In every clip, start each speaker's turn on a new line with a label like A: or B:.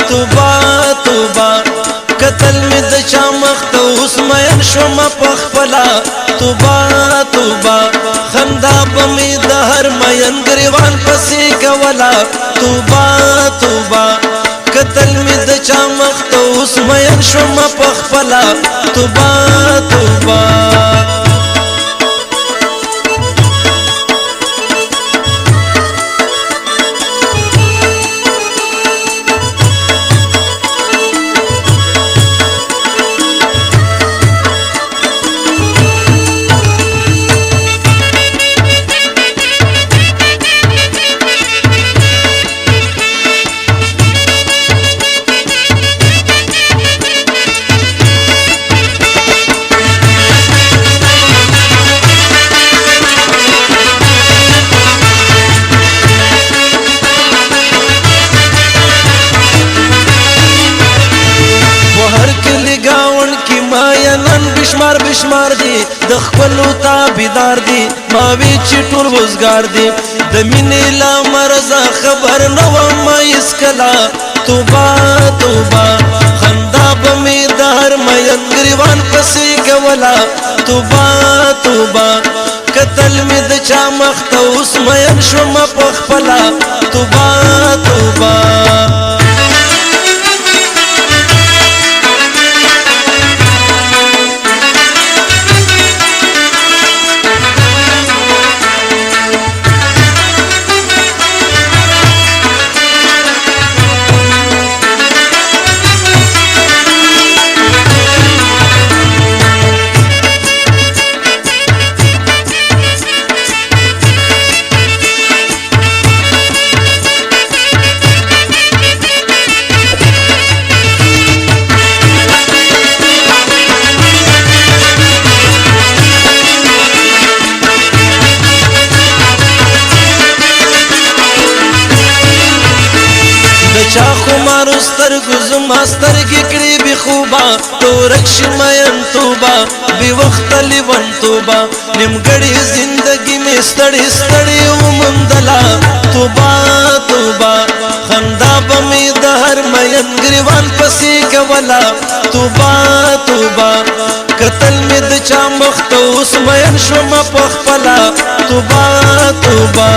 A: توبه توبه قتل می د چا مخ ته اوس مین شوم په خپله توبه توبه خندا به می د هر مین ګریوان پسې کوله توبه توبه قتل می د چا مخ ته اوس مین شوم په خپله توبه توبه بشمار بشمار دی د خپلو تابعدار دی ما وی چې ټول وزګار دی د مینې لا مرزه خبر نه وم هیڅکله توبه توبه خندا به مې د هر مین ګریوان پسې کوله توبه توبه قتل مې د چا مخ ته اوس مین شوم په خپله توبه توبه چا خمارو سترګو زما سترګې کړې بې خوبه تورک شي مین توبه بې وخته لیونتوبه نیمګړې زندګي مې ستړې ستړې وموندله توبه توبه خندا به مې د هر مین ګریوان پسې کوله توبه توبه قتل مې د چا مخ ته اوس مین شوم په خپله توبه توبه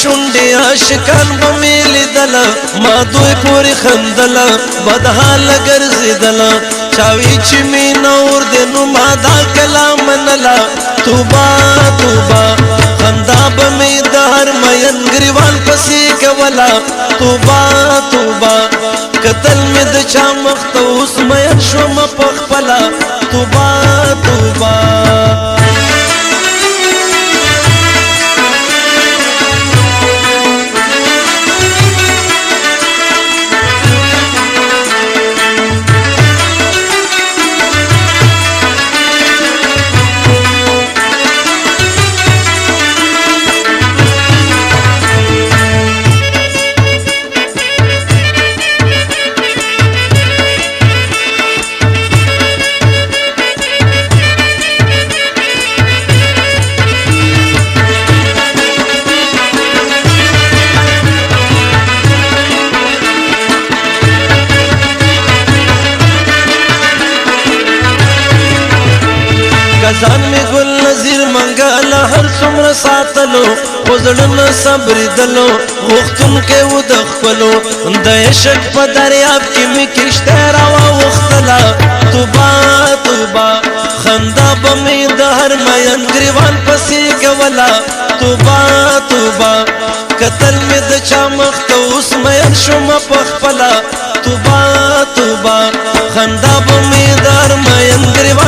A: شونډې عاشقان به مې لیدله ما دوی پورې خندله بدحاله ګرځېدله چا وی چې مینه اور دی نو ما دا کلام منله توبه توبه خندا به مې د هر مین ګریوان پسې کوله توبه توبه قتل مې د چا مخ ته اوس مین شوم په خپله توبه توبه ځان می ګل نظیر منګاله هر څومره ساتلو خو زړه نه صبرېدلو غوښتونکی و د ښکلو د عشق په دریاب کې مې کشتی راواوښتله توبه توبه خندا به مې د هر مین ګریوان پسې کوله توبه توبه قتل مې د چا مخ ته اوس مین شوم په خپله توبه توبه خندا به مې د هر مین گریوان